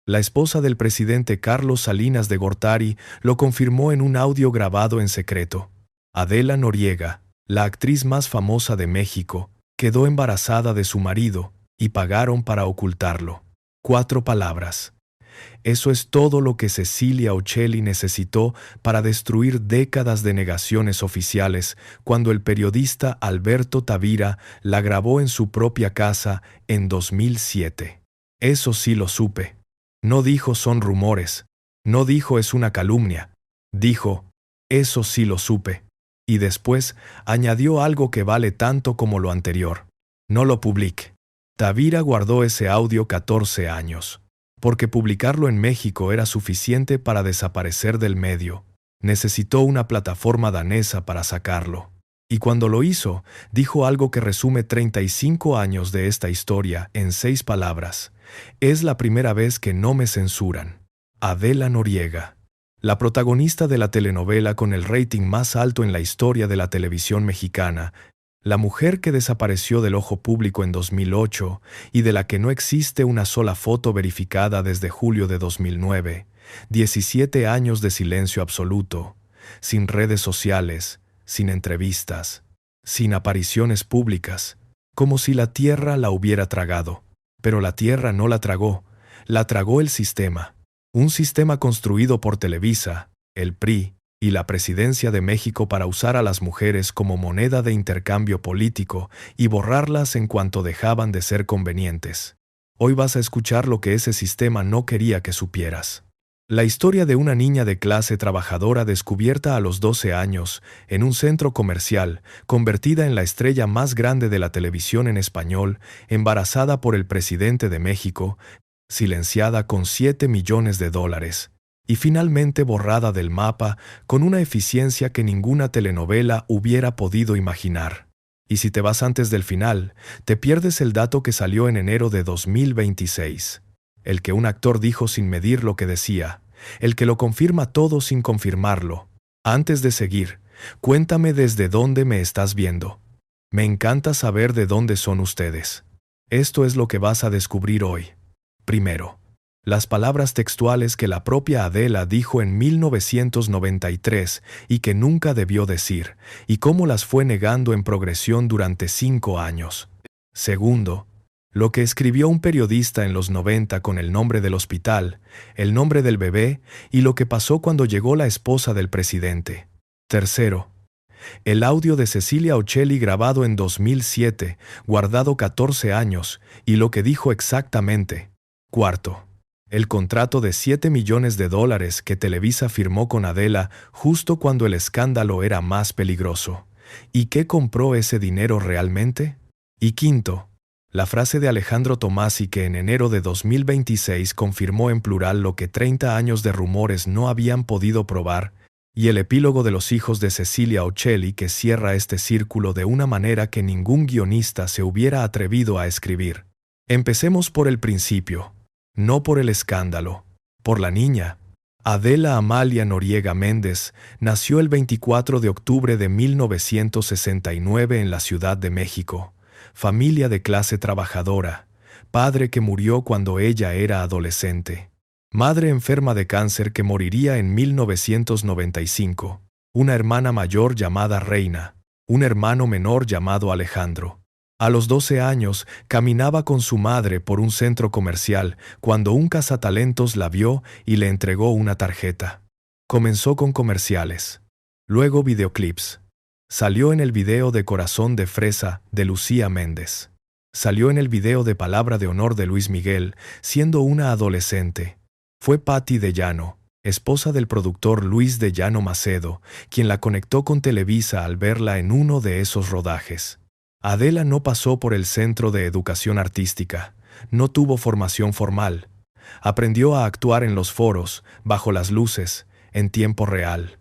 La esposa del presidente Carlos Salinas de Gortari lo confirmó en un audio grabado en secreto. Adela Noriega, la actriz más famosa de México, quedó embarazada de su marido y pagaron para ocultarlo. 4 palabras. Eso es todo lo que Cecilia Ocelli necesitó para destruir décadas de negaciones oficiales cuando el periodista Alberto Tavira la grabó en su propia casa en 2007. Eso sí lo supe. No dijo son rumores. No dijo es una calumnia. Dijo, eso sí lo supe. Y después añadió algo que vale tanto como lo anterior. No lo publique. Tavira guardó ese audio 14 años. Porque publicarlo en México era suficiente para desaparecer del medio. Necesitó una plataforma danesa para sacarlo. Y cuando lo hizo, dijo algo que resume 35 años de esta historia en 6 palabras. Es la primera vez que no me censuran. Adela Noriega, la protagonista de la telenovela con el rating más alto en la historia de la televisión mexicana, la mujer que desapareció del ojo público en 2008 y de la que no existe una sola foto verificada desde julio de 2009, 17 años de silencio absoluto, sin redes sociales, sin entrevistas, sin apariciones públicas, como si la tierra la hubiera tragado. Pero la tierra no la tragó el sistema. Un sistema construido por Televisa, el PRI, y la Presidencia de México para usar a las mujeres como moneda de intercambio político y borrarlas en cuanto dejaban de ser convenientes. Hoy vas a escuchar lo que ese sistema no quería que supieras. La historia de una niña de clase trabajadora descubierta a los 12 años en un centro comercial, convertida en la estrella más grande de la televisión en español, embarazada por el presidente de México, silenciada con $7 millones, y finalmente borrada del mapa con una eficiencia que ninguna telenovela hubiera podido imaginar. Y si te vas antes del final, te pierdes el dato que salió en enero de 2026. El que un actor dijo sin medir lo que decía, el que lo confirma todo sin confirmarlo. Antes de seguir, cuéntame desde dónde me estás viendo. Me encanta saber de dónde son ustedes. Esto es lo que vas a descubrir hoy. Primero, las palabras textuales que la propia Adela dijo en 1993 y que nunca debió decir, y cómo las fue negando en progresión durante 5 años. Segundo, lo que escribió un periodista en los 90 con el nombre del hospital, el nombre del bebé y lo que pasó cuando llegó la esposa del presidente. Tercero, el audio de Cecilia Ocelli grabado en 2007, guardado 14 años, y lo que dijo exactamente. Cuarto, el contrato de $7 millones que Televisa firmó con Adela justo cuando el escándalo era más peligroso. ¿Y qué compró ese dinero realmente? Y quinto, la frase de Alejandro Tommasi que en enero de 2026 confirmó en plural lo que 30 años de rumores no habían podido probar, y el epílogo de los hijos de Cecilia Ocelli que cierra este círculo de una manera que ningún guionista se hubiera atrevido a escribir. Empecemos por el principio. No por el escándalo, por la niña. Adela Amalia Noriega Méndez nació el 24 de octubre de 1969 en la Ciudad de México, familia de clase trabajadora, padre que murió cuando ella era adolescente, madre enferma de cáncer que moriría en 1995, una hermana mayor llamada Reina, un hermano menor llamado Alejandro. A los 12 años, caminaba con su madre por un centro comercial cuando un cazatalentos la vio y le entregó una tarjeta. Comenzó con comerciales. Luego videoclips. Salió en el video de Corazón de Fresa de Lucía Méndez. Salió en el video de Palabra de Honor de Luis Miguel, siendo una adolescente. Fue Patti de Llano, esposa del productor Luis de Llano Macedo, quien la conectó con Televisa al verla en uno de esos rodajes. Adela no pasó por el Centro de Educación Artística, no tuvo formación formal. Aprendió a actuar en los foros, bajo las luces, en tiempo real.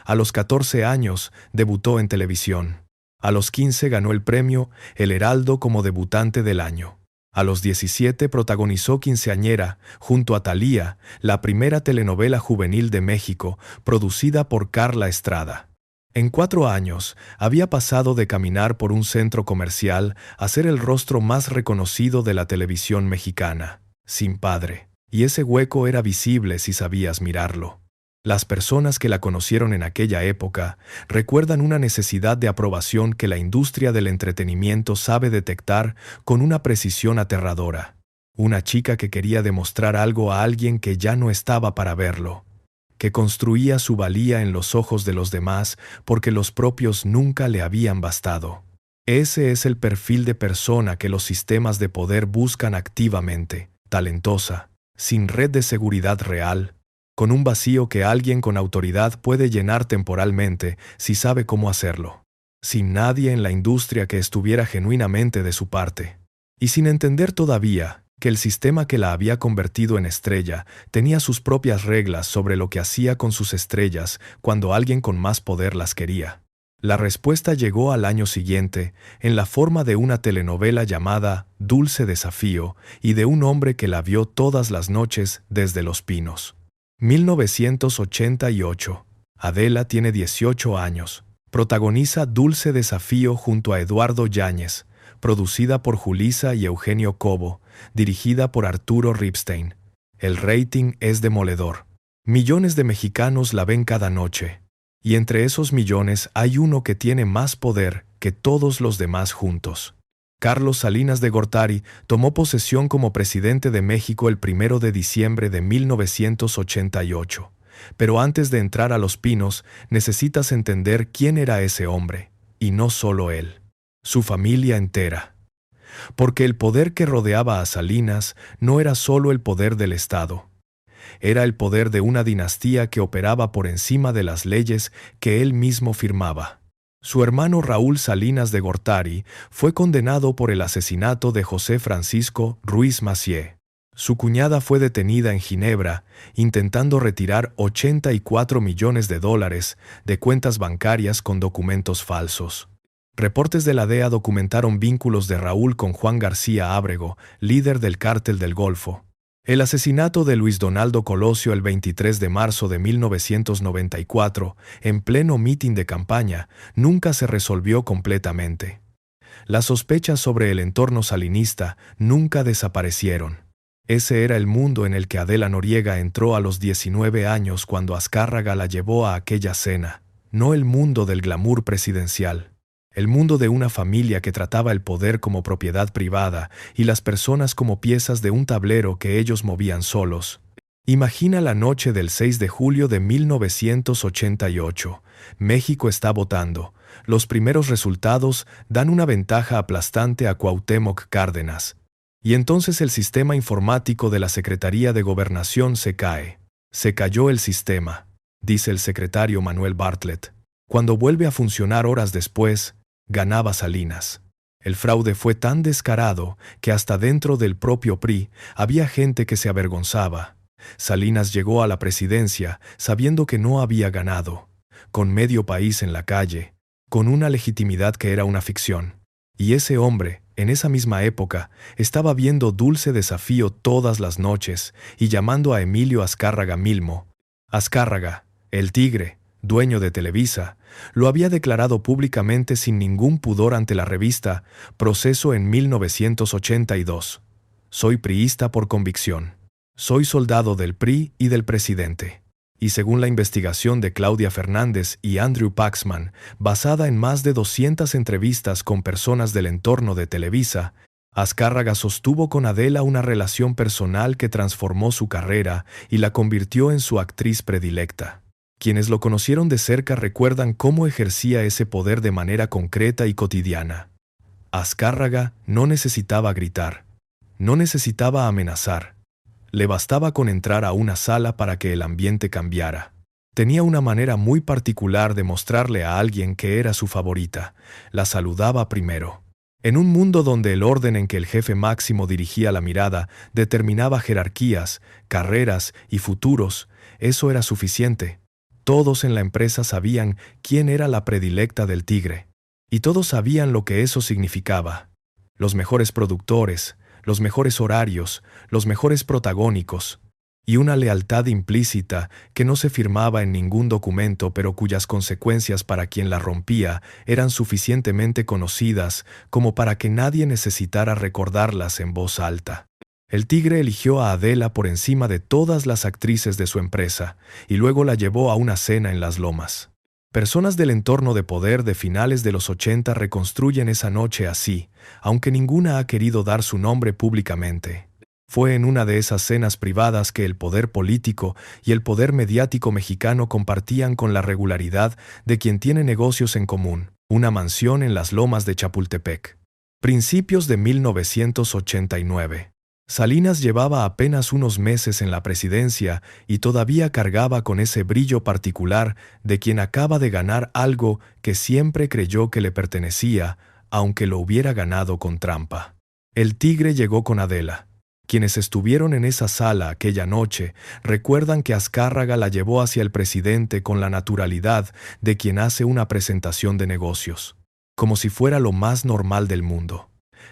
A los 14 años debutó en televisión. A los 15 ganó el premio El Heraldo como debutante del año. A los 17 protagonizó Quinceañera, junto a Thalía, la primera telenovela juvenil de México, producida por Carla Estrada. En 4 años, había pasado de caminar por un centro comercial a ser el rostro más reconocido de la televisión mexicana, sin padre. y ese hueco era visible si sabías mirarlo. Las personas que la conocieron en aquella época recuerdan una necesidad de aprobación que la industria del entretenimiento sabe detectar con una precisión aterradora. Una chica que quería demostrar algo a alguien que ya no estaba para verlo, que construía su valía en los ojos de los demás porque los propios nunca le habían bastado. Ese es el perfil de persona que los sistemas de poder buscan activamente, talentosa, sin red de seguridad real, con un vacío que alguien con autoridad puede llenar temporalmente si sabe cómo hacerlo, sin nadie en la industria que estuviera genuinamente de su parte, y sin entender todavía que el sistema que la había convertido en estrella tenía sus propias reglas sobre lo que hacía con sus estrellas cuando alguien con más poder las quería. La respuesta llegó al año siguiente, en la forma de una telenovela llamada Dulce Desafío y de un hombre que la vio todas las noches desde Los Pinos. 1988. Adela tiene 18 años. Protagoniza Dulce Desafío junto a Eduardo Yáñez, producida por Julissa y Eugenio Cobo, dirigida por Arturo Ripstein. El rating es demoledor. Millones de mexicanos la ven cada noche. Y entre esos millones hay uno que tiene más poder que todos los demás juntos. Carlos Salinas de Gortari tomó posesión como presidente de México el 1 de diciembre de 1988. Pero antes de entrar a Los Pinos, necesitas entender quién era ese hombre, y no solo él, su familia entera. Porque el poder que rodeaba a Salinas no era solo el poder del Estado. Era el poder de una dinastía que operaba por encima de las leyes que él mismo firmaba. Su hermano Raúl Salinas de Gortari fue condenado por el asesinato de José Francisco Ruiz Massieu. Su cuñada fue detenida en Ginebra, intentando retirar $84 millones de cuentas bancarias con documentos falsos. Reportes de la DEA documentaron vínculos de Raúl con Juan García Ábrego, líder del Cártel del Golfo. El asesinato de Luis Donaldo Colosio el 23 de marzo de 1994, en pleno mitin de campaña, nunca se resolvió completamente. Las sospechas sobre el entorno salinista nunca desaparecieron. Ese era el mundo en el que Adela Noriega entró a los 19 años cuando Azcárraga la llevó a aquella cena, no el mundo del glamour presidencial. El mundo de una familia que trataba el poder como propiedad privada y las personas como piezas de un tablero que ellos movían solos. Imagina la noche del 6 de julio de 1988. México está votando. Los primeros resultados dan una ventaja aplastante a Cuauhtémoc Cárdenas. Y entonces el sistema informático de la Secretaría de Gobernación se cae. Se cayó el sistema, dice el secretario Manuel Bartlett. Cuando vuelve a funcionar horas después, ganaba Salinas. El fraude fue tan descarado que hasta dentro del propio PRI había gente que se avergonzaba. Salinas llegó a la presidencia sabiendo que no había ganado, con medio país en la calle, con una legitimidad que era una ficción. Y ese hombre, en esa misma época, estaba viendo Dulce Desafío todas las noches y llamando a Emilio Azcárraga Milmo. Azcárraga, el tigre, dueño de Televisa, lo había declarado públicamente sin ningún pudor ante la revista Proceso en 1982. Soy priista por convicción. Soy soldado del PRI y del presidente. Y según la investigación de Claudia Fernández y Andrew Paxman, basada en más de 200 entrevistas con personas del entorno de Televisa, Azcárraga sostuvo con Adela una relación personal que transformó su carrera y la convirtió en su actriz predilecta. Quienes lo conocieron de cerca recuerdan cómo ejercía ese poder de manera concreta y cotidiana. Azcárraga no necesitaba gritar, no necesitaba amenazar. Le bastaba con entrar a una sala para que el ambiente cambiara. Tenía una manera muy particular de mostrarle a alguien que era su favorita. La saludaba primero. En un mundo donde el orden en que el jefe máximo dirigía la mirada determinaba jerarquías, carreras y futuros, eso era suficiente. Todos en la empresa sabían quién era la predilecta del tigre. Y todos sabían lo que eso significaba. Los mejores productores, los mejores horarios, los mejores protagónicos, y una lealtad implícita que no se firmaba en ningún documento pero cuyas consecuencias para quien la rompía eran suficientemente conocidas como para que nadie necesitara recordarlas en voz alta. El Tigre eligió a Adela por encima de todas las actrices de su empresa y luego la llevó a una cena en Las Lomas. Personas del entorno de poder de finales de los 80 reconstruyen esa noche así, aunque ninguna ha querido dar su nombre públicamente. Fue en una de esas cenas privadas que el poder político y el poder mediático mexicano compartían con la regularidad de quien tiene negocios en común, una mansión en las Lomas de Chapultepec. Principios de 1989. Salinas llevaba apenas unos meses en la presidencia y todavía cargaba con ese brillo particular de quien acaba de ganar algo que siempre creyó que le pertenecía, aunque lo hubiera ganado con trampa. El Tigre llegó con Adela. Quienes estuvieron en esa sala aquella noche recuerdan que Azcárraga la llevó hacia el presidente con la naturalidad de quien hace una presentación de negocios, como si fuera lo más normal del mundo.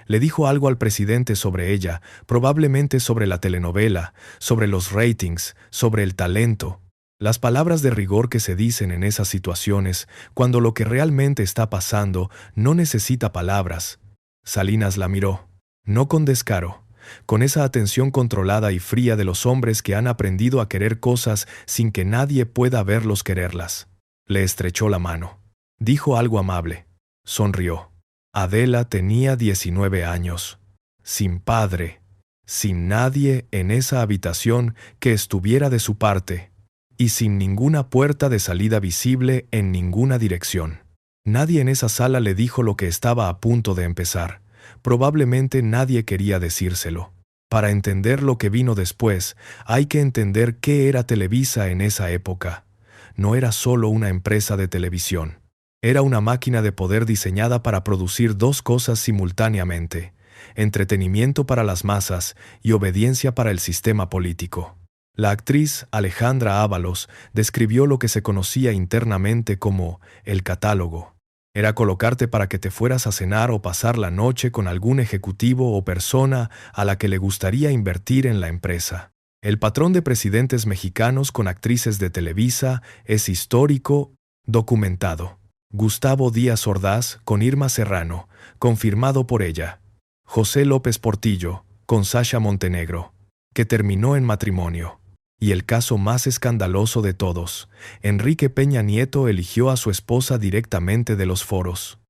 Le dijo algo al presidente sobre ella, probablemente sobre la telenovela, sobre los ratings, sobre el talento. Las palabras de rigor que se dicen en esas situaciones, cuando lo que realmente está pasando no necesita palabras. Salinas la miró, no con descaro, con esa atención controlada y fría de los hombres que han aprendido a querer cosas sin que nadie pueda verlos quererlas. Le estrechó la mano. Dijo algo amable. Sonrió. Adela tenía 19 años, sin padre, sin nadie en esa habitación que estuviera de su parte, y sin ninguna puerta de salida visible en ninguna dirección. Nadie en esa sala le dijo lo que estaba a punto de empezar. Probablemente nadie quería decírselo. Para entender lo que vino después, hay que entender qué era Televisa en esa época. No era solo una empresa de televisión. Era una máquina de poder diseñada para producir dos cosas simultáneamente: entretenimiento para las masas y obediencia para el sistema político. La actriz Alejandra Ábalos describió lo que se conocía internamente como el catálogo. Era colocarte para que te fueras a cenar o pasar la noche con algún ejecutivo o persona a la que le gustaría invertir en la empresa. El patrón de presidentes mexicanos con actrices de Televisa es histórico, documentado. Gustavo Díaz Ordaz con Irma Serrano, confirmado por ella. José López Portillo, con Sasha Montenegro, que terminó en matrimonio. Y el caso más escandaloso de todos, Enrique Peña Nieto eligió a su esposa directamente de los foros.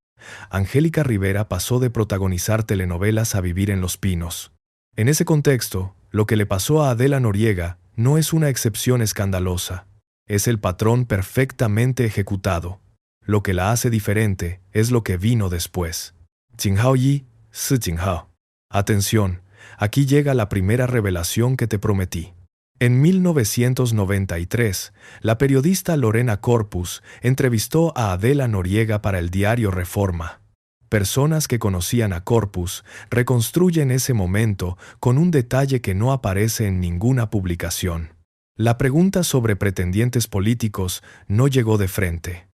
Angélica Rivera pasó de protagonizar telenovelas a vivir en Los Pinos. En ese contexto, lo que le pasó a Adela Noriega no es una excepción escandalosa. Es el patrón perfectamente ejecutado. Lo que la hace diferente es lo que vino después. Jinghao Yi, Si Jinghao. Atención, aquí llega la primera revelación que te prometí. En 1993, la periodista Lorena Corpus entrevistó a Adela Noriega para el diario Reforma. Personas que conocían a Corpus reconstruyen ese momento con un detalle que no aparece en ninguna publicación. La pregunta sobre pretendientes políticos no llegó de frente.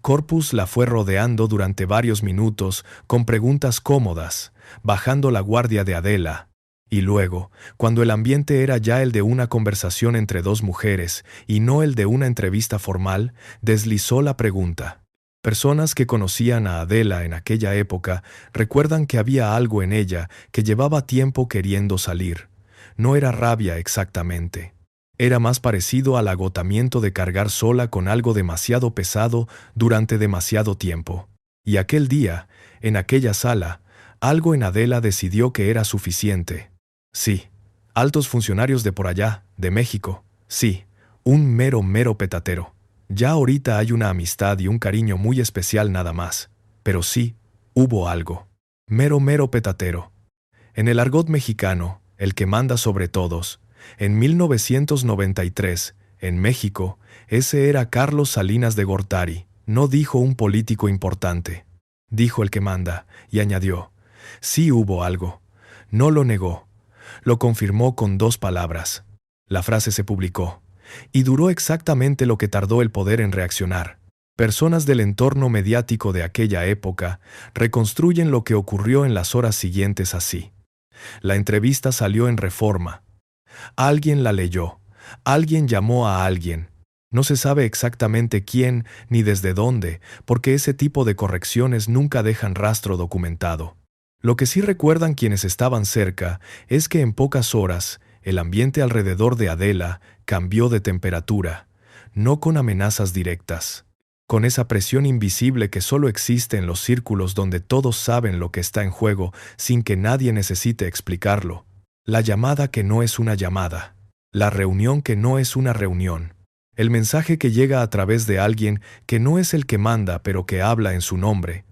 Corpus la fue rodeando durante varios minutos con preguntas cómodas, bajando la guardia de Adela. Y luego, cuando el ambiente era ya el de una conversación entre dos mujeres y no el de una entrevista formal, deslizó la pregunta. Personas que conocían a Adela en aquella época recuerdan que había algo en ella que llevaba tiempo queriendo salir. No era rabia exactamente. Era más parecido al agotamiento de cargar sola con algo demasiado pesado durante demasiado tiempo. Y aquel día, en aquella sala, algo en Adela decidió que era suficiente. Sí, altos funcionarios de por allá, de México. Sí, un mero petatero. Ya ahorita hay una amistad y un cariño muy especial nada más. Pero sí, hubo algo. Mero petatero. En el argot mexicano, el que manda sobre todos. En 1993, en México, ese era Carlos Salinas de Gortari. No dijo un político importante. Dijo el que manda, y añadió: sí hubo algo. No lo negó. Lo confirmó con 2 palabras. La frase se publicó. Y duró exactamente lo que tardó el poder en reaccionar. Personas del entorno mediático de aquella época reconstruyen lo que ocurrió en las horas siguientes así. La entrevista salió en Reforma. Alguien la leyó. Alguien llamó a alguien. No se sabe exactamente quién ni desde dónde, porque ese tipo de correcciones nunca dejan rastro documentado. Lo que sí recuerdan quienes estaban cerca es que en pocas horas el ambiente alrededor de Adela cambió de temperatura, no con amenazas directas, con esa presión invisible que solo existe en los círculos donde todos saben lo que está en juego sin que nadie necesite explicarlo. La llamada que no es una llamada, la reunión que no es una reunión, el mensaje que llega a través de alguien que no es el que manda pero que habla en su nombre.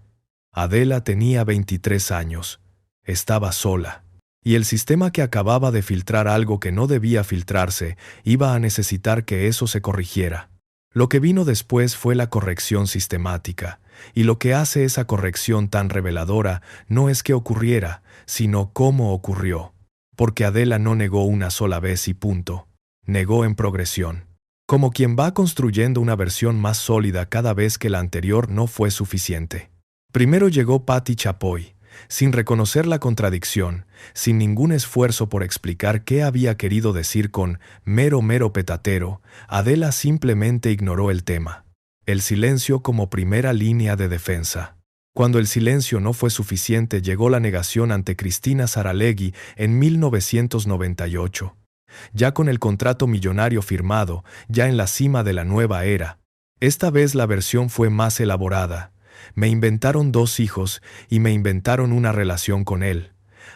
Adela tenía 23 años, estaba sola, y el sistema que acababa de filtrar algo que no debía filtrarse iba a necesitar que eso se corrigiera. Lo que vino después fue la corrección sistemática, y lo que hace esa corrección tan reveladora no es que ocurriera, sino cómo ocurrió. Porque Adela no negó una sola vez y punto. Negó en progresión. Como quien va construyendo una versión más sólida cada vez que la anterior no fue suficiente. Primero llegó Patti Chapoy, sin reconocer la contradicción, sin ningún esfuerzo por explicar qué había querido decir con mero petatero. Adela simplemente ignoró el tema. El silencio como primera línea de defensa. Cuando el silencio no fue suficiente, llegó la negación ante Cristina Saralegui en 1998. Ya con el contrato millonario firmado, ya en la cima de la nueva era. Esta vez la versión fue más elaborada. Me inventaron 2 hijos y me inventaron una relación con él.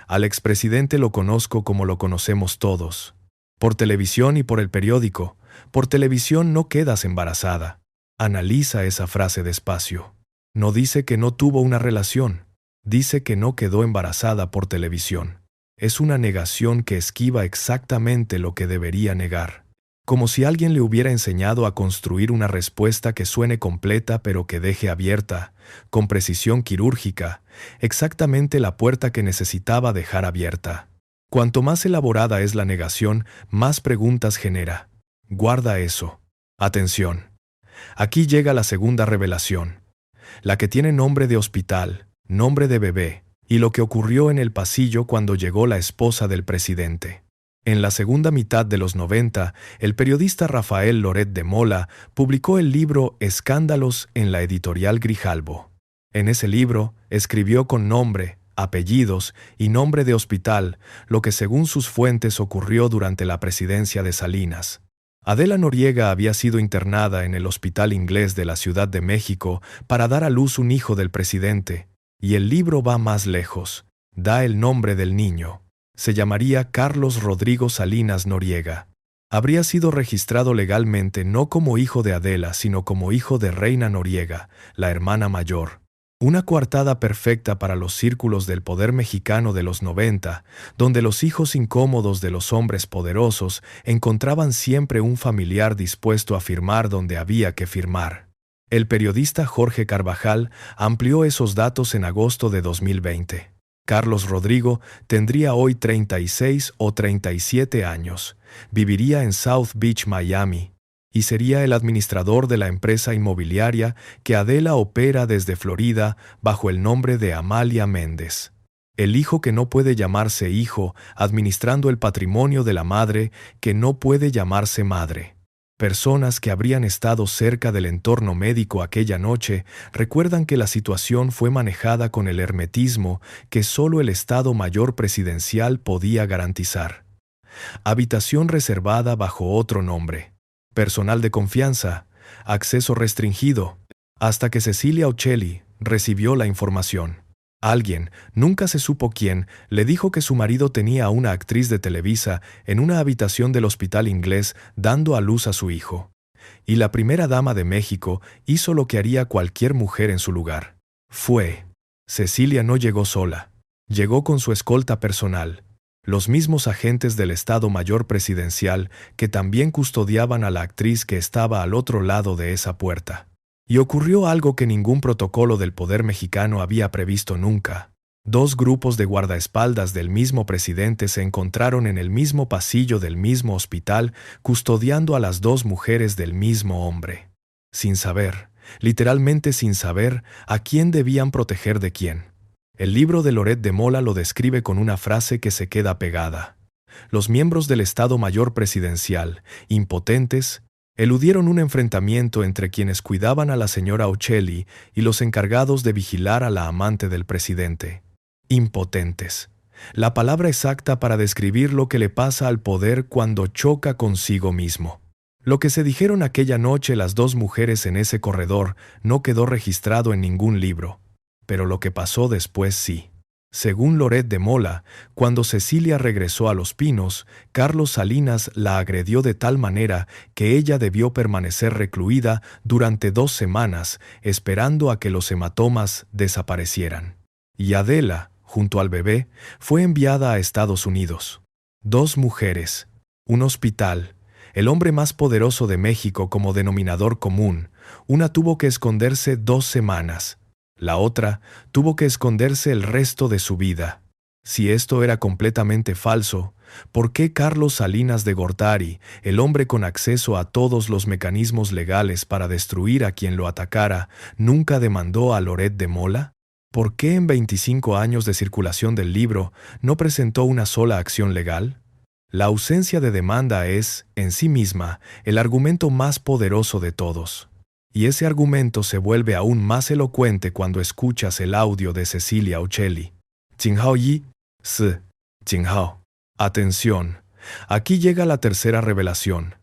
Al expresidente lo conozco como lo conocemos todos. Por televisión y por el periódico. Por televisión no quedas embarazada. Analiza esa frase despacio. No dice que no tuvo una relación. Dice que no quedó embarazada por televisión. Es una negación que esquiva exactamente lo que debería negar. Como si alguien le hubiera enseñado a construir una respuesta que suene completa pero que deje abierta, con precisión quirúrgica, exactamente la puerta que necesitaba dejar abierta. Cuanto más elaborada es la negación, más preguntas genera. Guarda eso. Atención. Aquí llega la segunda revelación. La que tiene nombre de hospital, nombre de bebé, y lo que ocurrió en el pasillo cuando llegó la esposa del presidente. En la segunda mitad de los 90, el periodista Rafael Loret de Mola publicó el libro Escándalos en la editorial Grijalbo. En ese libro, escribió con nombre, apellidos y nombre de hospital lo que según sus fuentes ocurrió durante la presidencia de Salinas. Adela Noriega había sido internada en el Hospital Inglés de la Ciudad de México para dar a luz un hijo del presidente, y el libro va más lejos, da el nombre del niño. Se llamaría Carlos Rodrigo Salinas Noriega. Habría sido registrado legalmente no como hijo de Adela, sino como hijo de Reina Noriega, la hermana mayor. Una coartada perfecta para los círculos del poder mexicano de los 90, donde los hijos incómodos de los hombres poderosos encontraban siempre un familiar dispuesto a firmar donde había que firmar. El periodista Jorge Carvajal amplió esos datos en agosto de 2020. Carlos Rodrigo tendría hoy 36 o 37 años, viviría en South Beach, Miami, y sería el administrador de la empresa inmobiliaria que Adela opera desde Florida bajo el nombre de Amalia Méndez. El hijo que no puede llamarse hijo, administrando el patrimonio de la madre que no puede llamarse madre. Personas que habrían estado cerca del entorno médico aquella noche recuerdan que la situación fue manejada con el hermetismo que solo el Estado Mayor Presidencial podía garantizar. Habitación reservada bajo otro nombre. Personal de confianza. Acceso restringido. Hasta que Cecilia Uccelli recibió la información. Alguien, nunca se supo quién, le dijo que su marido tenía a una actriz de Televisa en una habitación del Hospital Inglés dando a luz a su hijo. Y la primera dama de México hizo lo que haría cualquier mujer en su lugar. Fue. Cecilia no llegó sola. Llegó con su escolta personal. Los mismos agentes del Estado Mayor Presidencial que también custodiaban a la actriz que estaba al otro lado de esa puerta. Y ocurrió algo que ningún protocolo del poder mexicano había previsto nunca. 2 grupos de guardaespaldas del mismo presidente se encontraron en el mismo pasillo del mismo hospital, custodiando a las 2 mujeres del mismo hombre. Sin saber, literalmente sin saber, a quién debían proteger de quién. El libro de Loret de Mola lo describe con una frase que se queda pegada. Los miembros del Estado Mayor Presidencial, impotentes, eludieron un enfrentamiento entre quienes cuidaban a la señora Uccelli y los encargados de vigilar a la amante del presidente. Impotentes. La palabra exacta para describir lo que le pasa al poder cuando choca consigo mismo. Lo que se dijeron aquella noche las dos mujeres en ese corredor no quedó registrado en ningún libro, pero lo que pasó después sí. Según Loret de Mola, cuando Cecilia regresó a Los Pinos, Carlos Salinas la agredió de tal manera que ella debió permanecer recluida durante 2 semanas, esperando a que los hematomas desaparecieran. Y Adela, junto al bebé, fue enviada a Estados Unidos. 2 mujeres, un hospital, el hombre más poderoso de México como denominador común. Una tuvo que esconderse 2 semanas. La otra tuvo que esconderse el resto de su vida. Si esto era completamente falso, ¿por qué Carlos Salinas de Gortari, el hombre con acceso a todos los mecanismos legales para destruir a quien lo atacara, nunca demandó a Loret de Mola? ¿Por qué en 25 años de circulación del libro no presentó una sola acción legal? La ausencia de demanda es, en sí misma, el argumento más poderoso de todos. Y ese argumento se vuelve aún más elocuente cuando escuchas el audio de Cecilia Uccelli. Jinghao Yi, Si, Jinghao. Atención, aquí llega la tercera revelación,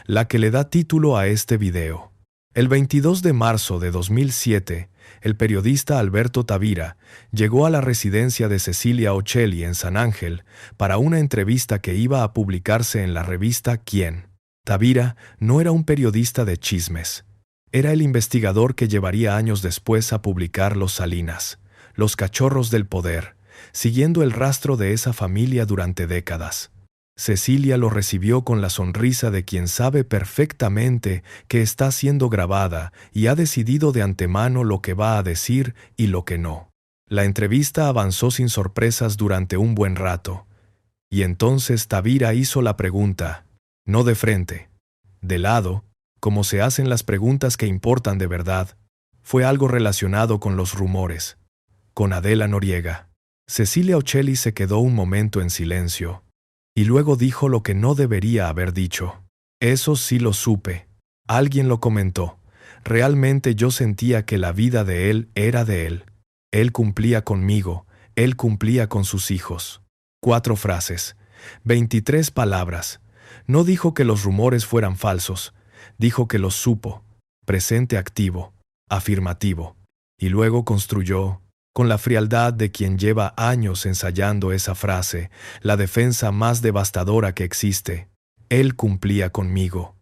la que le da título a este video. El 22 de marzo de 2007, el periodista Alberto Tavira llegó a la residencia de Cecilia Uccelli en San Ángel para una entrevista que iba a publicarse en la revista Quién. Tavira no era un periodista de chismes. Era el investigador que llevaría años después a publicar Los Salinas, los cachorros del poder, siguiendo el rastro de esa familia durante décadas. Cecilia lo recibió con la sonrisa de quien sabe perfectamente que está siendo grabada y ha decidido de antemano lo que va a decir y lo que no. La entrevista avanzó sin sorpresas durante un buen rato. Y entonces Tavira hizo la pregunta, no de frente, de lado, como se hacen las preguntas que importan de verdad. Fue algo relacionado con los rumores, con Adela Noriega. Cecilia Uccelli se quedó un momento en silencio, y luego dijo lo que no debería haber dicho. Eso sí lo supe. Alguien lo comentó. Realmente yo sentía que la vida de él era de él. Él cumplía conmigo, él cumplía con sus hijos. 4 frases, 23 palabras. No dijo que los rumores fueran falsos. Dijo que los supo, presente activo, afirmativo, y luego construyó, con la frialdad de quien lleva años ensayando esa frase, la defensa más devastadora que existe. Él cumplía conmigo,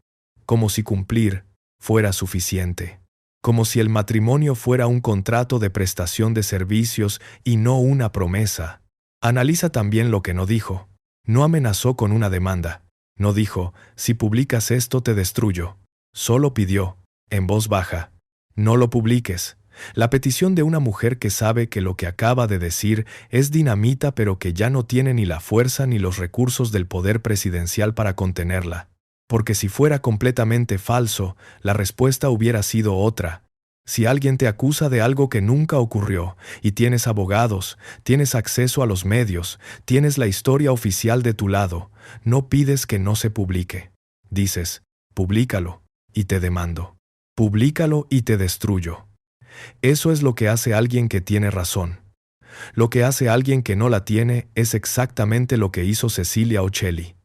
como si cumplir fuera suficiente, como si el matrimonio fuera un contrato de prestación de servicios y no una promesa. Analiza también lo que no dijo. No amenazó con una demanda. No dijo, si publicas esto te destruyo. Solo pidió, en voz baja, no lo publiques. La petición de una mujer que sabe que lo que acaba de decir es dinamita pero que ya no tiene ni la fuerza ni los recursos del poder presidencial para contenerla. Porque si fuera completamente falso, la respuesta hubiera sido otra. Si alguien te acusa de algo que nunca ocurrió, y tienes abogados, tienes acceso a los medios, tienes la historia oficial de tu lado, no pides que no se publique. Dices, públicalo, y te demando. Públicalo y te destruyo. Eso es lo que hace alguien que tiene razón. Lo que hace alguien que no la tiene es exactamente lo que hizo Cecilia Uccelli.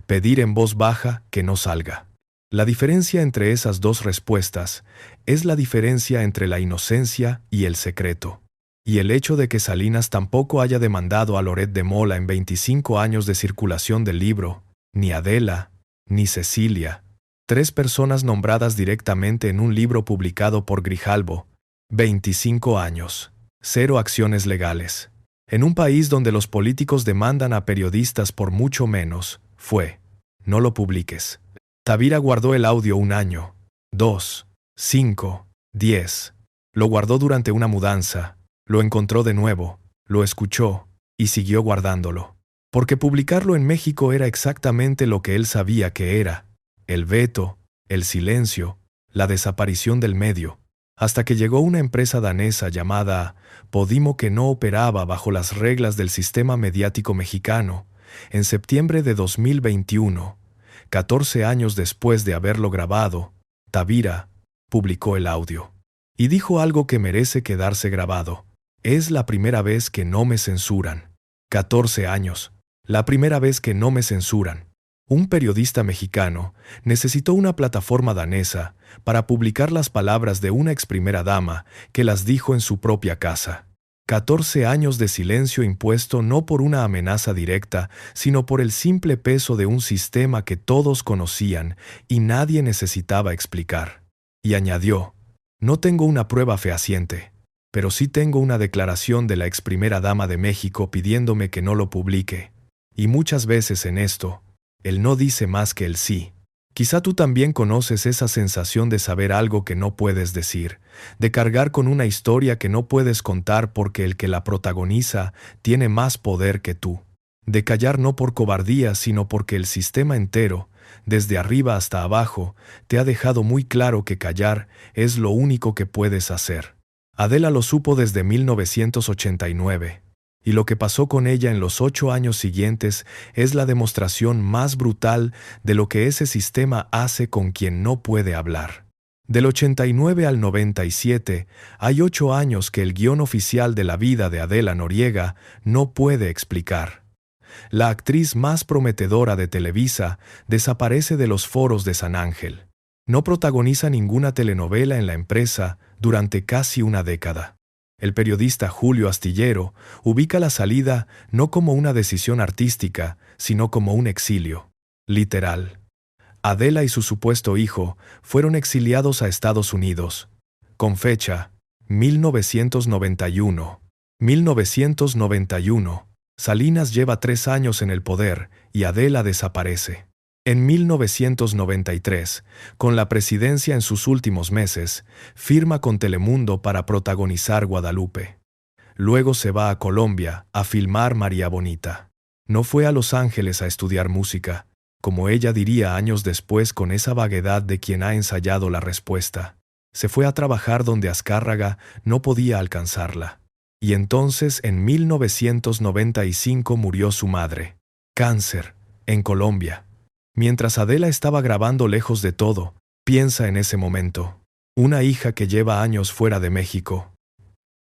Pedir en voz baja que no salga. La diferencia entre esas 2 respuestas es la diferencia entre la inocencia y el secreto. Y el hecho de que Salinas tampoco haya demandado a Loret de Mola en 25 años de circulación del libro, ni Adela, ni Cecilia, 3 personas nombradas directamente en un libro publicado por Grijalbo, 25 años, 0 acciones legales. En un país donde los políticos demandan a periodistas por mucho menos, no lo publiques. Tavira guardó el audio 1 año, 2, 5, 10. Lo guardó durante una mudanza, lo encontró de nuevo, lo escuchó y siguió guardándolo. Porque publicarlo en México era exactamente lo que él sabía que era: el veto, el silencio, la desaparición del medio. Hasta que llegó una empresa danesa llamada Podimo que no operaba bajo las reglas del sistema mediático mexicano, en septiembre de 2021, 14 años después de haberlo grabado, Tavira publicó el audio. Y dijo algo que merece quedarse grabado. Es la primera vez que no me censuran. 14 años. La primera vez que no me censuran. Un periodista mexicano necesitó una plataforma danesa para publicar las palabras de una ex primera dama que las dijo en su propia casa. 14 años de silencio impuesto no por una amenaza directa, sino por el simple peso de un sistema que todos conocían y nadie necesitaba explicar. Y añadió: no tengo una prueba fehaciente, pero sí tengo una declaración de la ex primera dama de México pidiéndome que no lo publique. Y muchas veces en esto, el no dice más que el sí. Quizá tú también conoces esa sensación de saber algo que no puedes decir, de cargar con una historia que no puedes contar porque el que la protagoniza tiene más poder que tú. De callar no por cobardía, sino porque el sistema entero, desde arriba hasta abajo, te ha dejado muy claro que callar es lo único que puedes hacer. Adela lo supo desde 1989. Y lo que pasó con ella en los 8 años siguientes es la demostración más brutal de lo que ese sistema hace con quien no puede hablar. Del 89 al 97, hay 8 años que el guión oficial de la vida de Adela Noriega no puede explicar. La actriz más prometedora de Televisa desaparece de los foros de San Ángel. No protagoniza ninguna telenovela en la empresa durante casi una década. El periodista Julio Astillero ubica la salida no como una decisión artística, sino como un exilio. Literal. Adela y su supuesto hijo fueron exiliados a Estados Unidos, con fecha 1991. 1991. Salinas lleva 3 años en el poder y Adela desaparece. En 1993, con la presidencia en sus últimos meses, firma con Telemundo para protagonizar Guadalupe. Luego se va a Colombia a filmar María Bonita. No fue a Los Ángeles a estudiar música, como ella diría años después con esa vaguedad de quien ha ensayado la respuesta. Se fue a trabajar donde Azcárraga no podía alcanzarla. Y entonces en 1995 murió su madre. Cáncer, en Colombia. Mientras Adela estaba grabando Lejos de todo, piensa en ese momento. Una hija que lleva años fuera de México,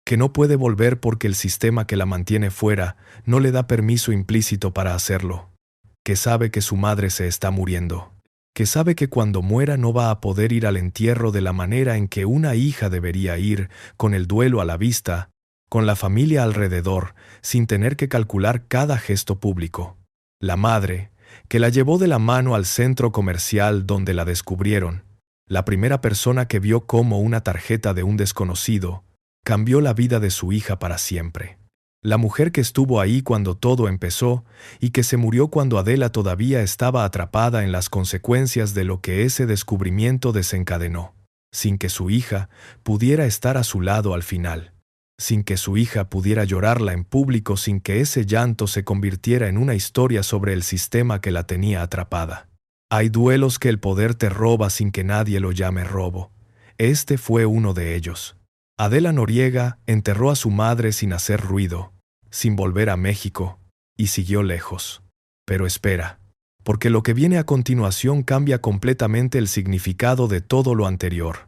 que no puede volver porque el sistema que la mantiene fuera no le da permiso implícito para hacerlo, que sabe que su madre se está muriendo, que sabe que cuando muera no va a poder ir al entierro de la manera en que una hija debería ir, con el duelo a la vista, con la familia alrededor, sin tener que calcular cada gesto público. La madre, que la llevó de la mano al centro comercial donde la descubrieron, la primera persona que vio cómo una tarjeta de un desconocido cambió la vida de su hija para siempre. La mujer que estuvo ahí cuando todo empezó y que se murió cuando Adela todavía estaba atrapada en las consecuencias de lo que ese descubrimiento desencadenó, sin que su hija pudiera estar a su lado al final. Sin que su hija pudiera llorarla en público, sin que ese llanto se convirtiera en una historia sobre el sistema que la tenía atrapada. Hay duelos que el poder te roba sin que nadie lo llame robo. Este fue uno de ellos. Adela Noriega enterró a su madre sin hacer ruido, sin volver a México, y siguió lejos. Pero espera, porque lo que viene a continuación cambia completamente el significado de todo lo anterior.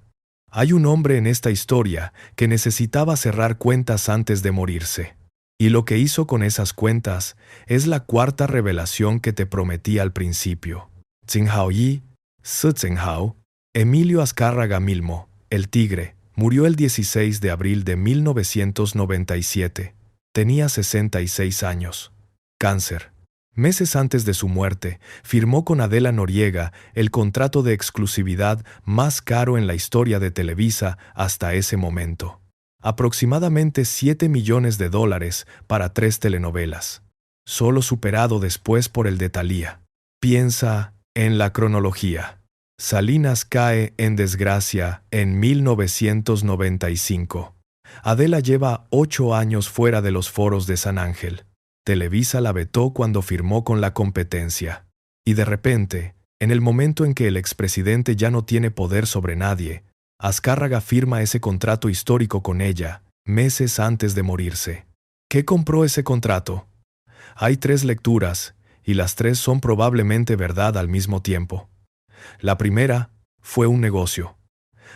Hay un hombre en esta historia que necesitaba cerrar cuentas antes de morirse. Y lo que hizo con esas cuentas es la cuarta revelación que te prometí al principio. Tsinghao Yi, Su Tsinghao, Emilio Azcárraga Milmo, el Tigre, murió el 16 de abril de 1997. Tenía 66 años. Cáncer. Meses antes de su muerte, firmó con Adela Noriega el contrato de exclusividad más caro en la historia de Televisa hasta ese momento. Aproximadamente $7 millones para 3 telenovelas. Solo superado después por el de Thalía. Piensa en la cronología. Salinas cae en desgracia en 1995. Adela lleva 8 años fuera de los foros de San Ángel. Televisa la vetó cuando firmó con la competencia. Y de repente, en el momento en que el expresidente ya no tiene poder sobre nadie, Azcárraga firma ese contrato histórico con ella, meses antes de morirse. ¿Qué compró ese contrato? Hay 3 lecturas, y las 3 son probablemente verdad al mismo tiempo. La primera fue un negocio.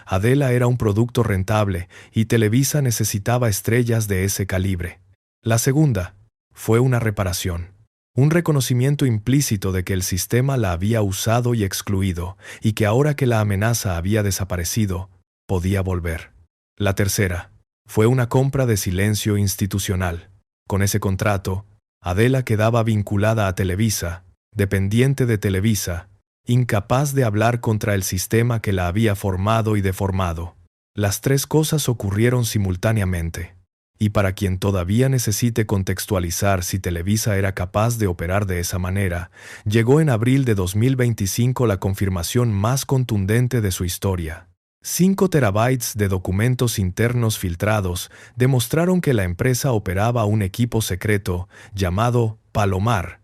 Adela era un producto rentable y Televisa necesitaba estrellas de ese calibre. La segunda fue una reparación. Un reconocimiento implícito de que el sistema la había usado y excluido, y que ahora que la amenaza había desaparecido, podía volver. La tercera fue una compra de silencio institucional. Con ese contrato, Adela quedaba vinculada a Televisa, dependiente de Televisa, incapaz de hablar contra el sistema que la había formado y deformado. Las tres cosas ocurrieron simultáneamente. Y para quien todavía necesite contextualizar si Televisa era capaz de operar de esa manera, llegó en abril de 2025 la confirmación más contundente de su historia. 5 terabytes de documentos internos filtrados demostraron que la empresa operaba un equipo secreto llamado Palomar,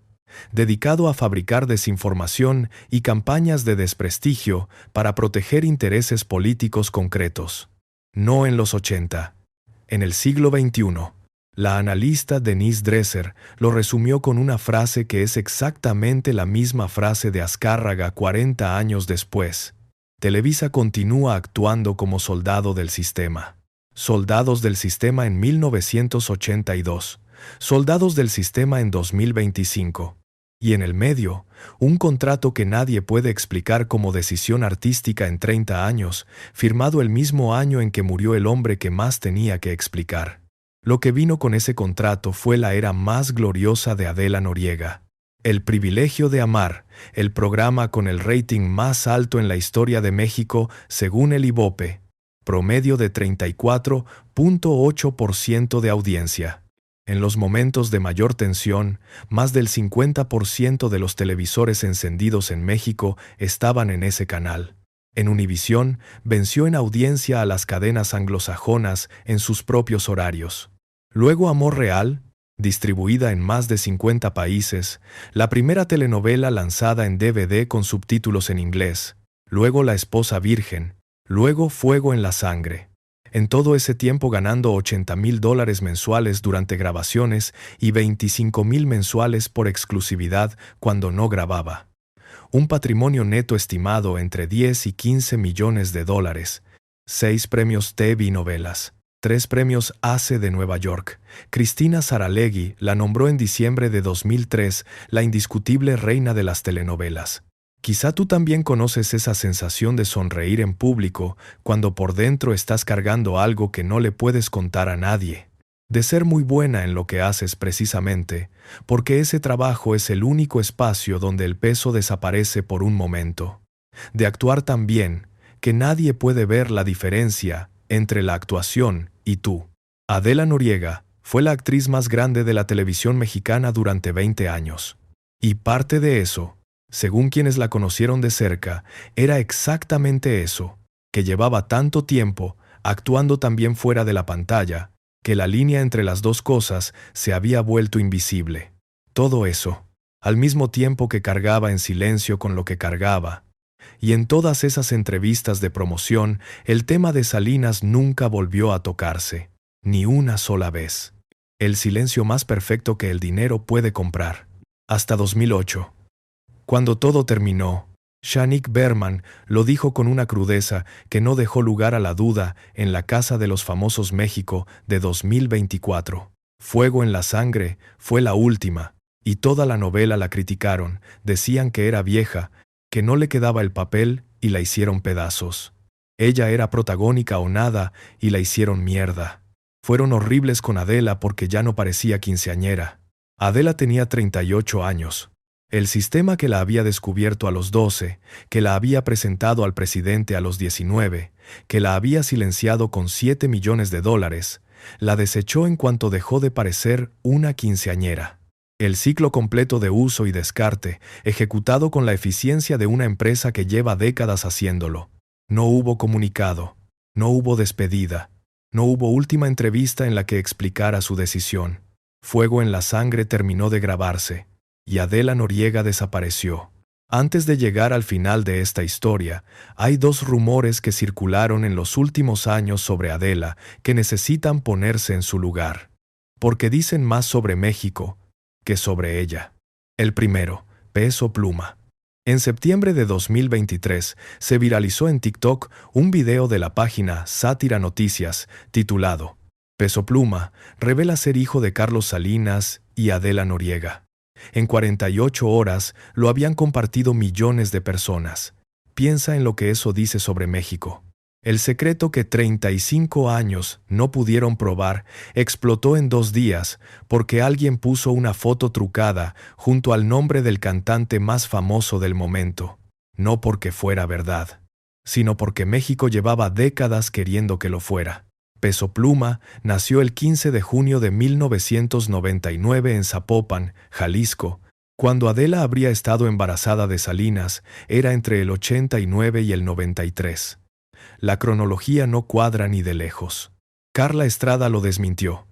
dedicado a fabricar desinformación y campañas de desprestigio para proteger intereses políticos concretos. No en los 80. En el siglo XXI, la analista Denise Dresser lo resumió con una frase que es exactamente la misma frase de Azcárraga 40 años después. Televisa continúa actuando como soldado del sistema. Soldados del sistema en 1982, soldados del sistema en 2025. Y en el medio, un contrato que nadie puede explicar como decisión artística en 30 años, firmado el mismo año en que murió el hombre que más tenía que explicar. Lo que vino con ese contrato fue la era más gloriosa de Adela Noriega. El privilegio de amar, el programa con el rating más alto en la historia de México según el Ibope, promedio de 34.8% de audiencia. En los momentos de mayor tensión, más del 50% de los televisores encendidos en México estaban en ese canal. En Univisión, venció en audiencia a las cadenas anglosajonas en sus propios horarios. Luego Amor Real, distribuida en más de 50 países, la primera telenovela lanzada en DVD con subtítulos en inglés, luego La Esposa Virgen, luego Fuego en la Sangre. En todo ese tiempo ganando $80,000 mensuales durante grabaciones y $25,000 mensuales por exclusividad cuando no grababa. Un patrimonio neto estimado entre 10 y 15 millones de dólares. 6 premios TV novelas. 3 premios ACE de Nueva York. Cristina Saralegui la nombró en diciembre de 2003 la indiscutible reina de las telenovelas. Quizá tú también conoces esa sensación de sonreír en público cuando por dentro estás cargando algo que no le puedes contar a nadie. De ser muy buena en lo que haces precisamente, porque ese trabajo es el único espacio donde el peso desaparece por un momento. De actuar tan bien que nadie puede ver la diferencia entre la actuación y tú. Adela Noriega fue la actriz más grande de la televisión mexicana durante 20 años. Y parte de eso, según quienes la conocieron de cerca, era exactamente eso, que llevaba tanto tiempo actuando también fuera de la pantalla, que la línea entre las dos cosas se había vuelto invisible. Todo eso, al mismo tiempo que cargaba en silencio con lo que cargaba. Y en todas esas entrevistas de promoción, el tema de Salinas nunca volvió a tocarse, ni una sola vez. El silencio más perfecto que el dinero puede comprar. Hasta 2008. Cuando todo terminó, Shanik Berman lo dijo con una crudeza que no dejó lugar a la duda en La Casa de los Famosos México de 2024. Fuego en la Sangre fue la última, y toda la novela la criticaron, decían que era vieja, que no le quedaba el papel y la hicieron pedazos. Ella era protagónica o nada y la hicieron mierda. Fueron horribles con Adela porque ya no parecía quinceañera. Adela tenía 38 años. El sistema que la había descubierto a los 12, que la había presentado al presidente a los 19, que la había silenciado con $7 millones, la desechó en cuanto dejó de parecer una quinceañera. El ciclo completo de uso y descarte, ejecutado con la eficiencia de una empresa que lleva décadas haciéndolo. No hubo comunicado, no hubo despedida, no hubo última entrevista en la que explicara su decisión. Fuego en la Sangre terminó de grabarse, y Adela Noriega desapareció. Antes de llegar al final de esta historia, hay 2 rumores que circularon en los últimos años sobre Adela que necesitan ponerse en su lugar, porque dicen más sobre México que sobre ella. El primero, Peso Pluma. En septiembre de 2023 se viralizó en TikTok un video de la página Sátira Noticias titulado Peso Pluma revela ser hijo de Carlos Salinas y Adela Noriega. En 48 horas lo habían compartido millones de personas. Piensa en lo que eso dice sobre México. El secreto que 35 años no pudieron probar explotó en 2 días porque alguien puso una foto trucada junto al nombre del cantante más famoso del momento. No porque fuera verdad, sino porque México llevaba décadas queriendo que lo fuera. Peso Pluma nació el 15 de junio de 1999 en Zapopan, Jalisco. Cuando Adela habría estado embarazada de Salinas, era entre el 89 y el 93. La cronología no cuadra ni de lejos. Carla Estrada lo desmintió.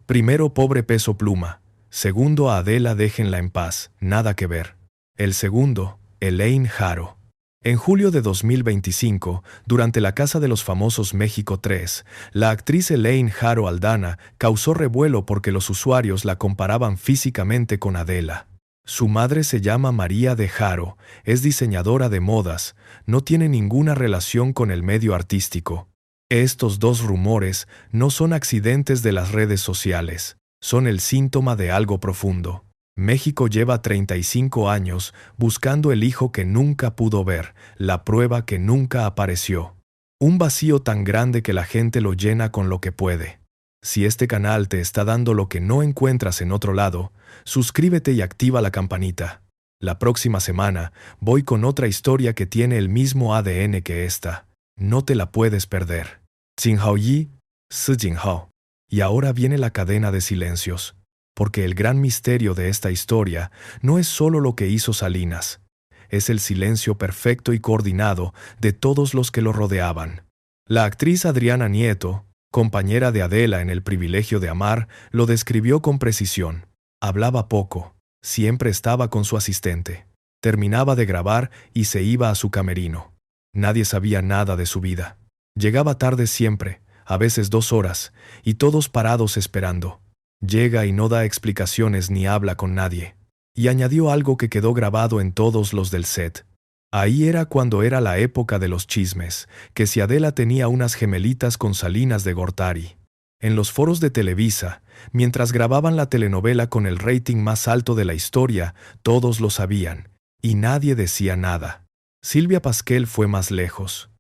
Primero, pobre Peso Pluma. Segundo, a Adela déjenla en paz, nada que ver. El segundo, Elaine Jaro. En julio de 2025, durante la Casa de los Famosos México 3, la actriz Elaine Jaro Aldana causó revuelo porque los usuarios la comparaban físicamente con Adela. Su madre se llama María de Jaro, es diseñadora de modas, no tiene ninguna relación con el medio artístico. Estos 2 rumores no son accidentes de las redes sociales, son el síntoma de algo profundo. México lleva 35 años buscando el hijo que nunca pudo ver, la prueba que nunca apareció. Un vacío tan grande que la gente lo llena con lo que puede. Si este canal te está dando lo que no encuentras en otro lado, suscríbete y activa la campanita. La próxima semana voy con otra historia que tiene el mismo ADN que esta. No te la puedes perder. Jinhao Yi, Si Jinhao. Y ahora viene la cadena de silencios. Porque el gran misterio de esta historia no es solo lo que hizo Salinas. Es el silencio perfecto y coordinado de todos los que lo rodeaban. La actriz Adriana Nieto, compañera de Adela en El privilegio de amar, lo describió con precisión. Hablaba poco, siempre estaba con su asistente. Terminaba de grabar y se iba a su camerino. Nadie sabía nada de su vida. Llegaba tarde siempre, a veces 2 horas, y todos parados esperando. Llega y no da explicaciones ni habla con nadie. Y añadió algo que quedó grabado en todos los del set. Ahí era cuando era la época de los chismes, que si Adela tenía unas gemelitas con Salinas de Gortari. En los foros de Televisa, mientras grababan la telenovela con el rating más alto de la historia, todos lo sabían, y nadie decía nada. Silvia Pasquel fue más lejos.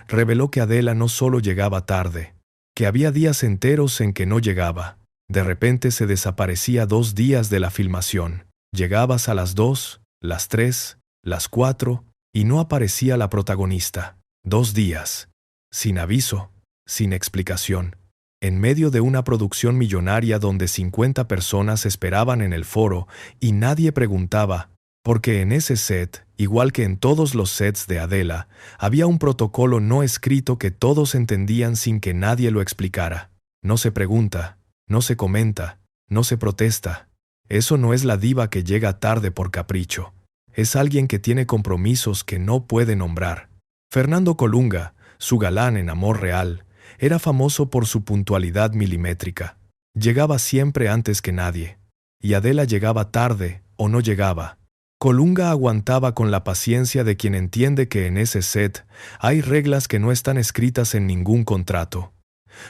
Reveló que Adela no solo llegaba tarde, que había días enteros en que no llegaba. De repente se desaparecía 2 días de la filmación. Llegabas a las 2, las 3, las 4, y no aparecía la protagonista. 2 días. Sin aviso, sin explicación. En medio de una producción millonaria donde 50 personas esperaban en el foro y nadie preguntaba, porque en ese set, igual que en todos los sets de Adela, había un protocolo no escrito que todos entendían sin que nadie lo explicara. No se pregunta, no se comenta, no se protesta. Eso no es la diva que llega tarde por capricho. Es alguien que tiene compromisos que no puede nombrar. Fernando Colunga, su galán en Amor Real, era famoso por su puntualidad milimétrica. Llegaba siempre antes que nadie. Y Adela llegaba tarde o no llegaba. Colunga aguantaba con la paciencia de quien entiende que en ese set hay reglas que no están escritas en ningún contrato.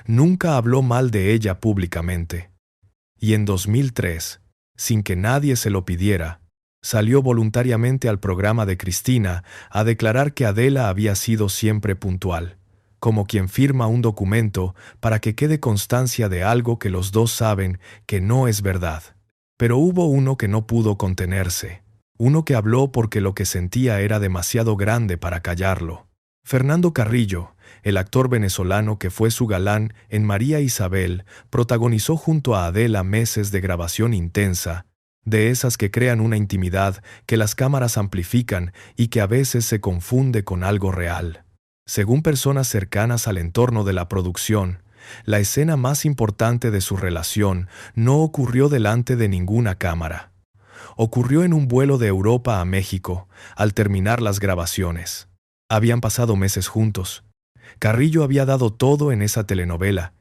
Nunca habló mal de ella públicamente. Y en 2003, sin que nadie se lo pidiera, salió voluntariamente al programa de Cristina a declarar que Adela había sido siempre puntual, como quien firma un documento para que quede constancia de algo que los dos saben que no es verdad. Pero hubo uno que no pudo contenerse, uno que habló porque lo que sentía era demasiado grande para callarlo. Fernando Carrillo, el actor venezolano que fue su galán en María Isabel, protagonizó junto a Adela meses de grabación intensa, de esas que crean una intimidad que las cámaras amplifican y que a veces se confunde con algo real. Según personas cercanas al entorno de la producción, la escena más importante de su relación no ocurrió delante de ninguna cámara. Ocurrió en un vuelo de Europa a México, al terminar las grabaciones. Habían pasado meses juntos. Carrillo había dado todo en esa telenovela,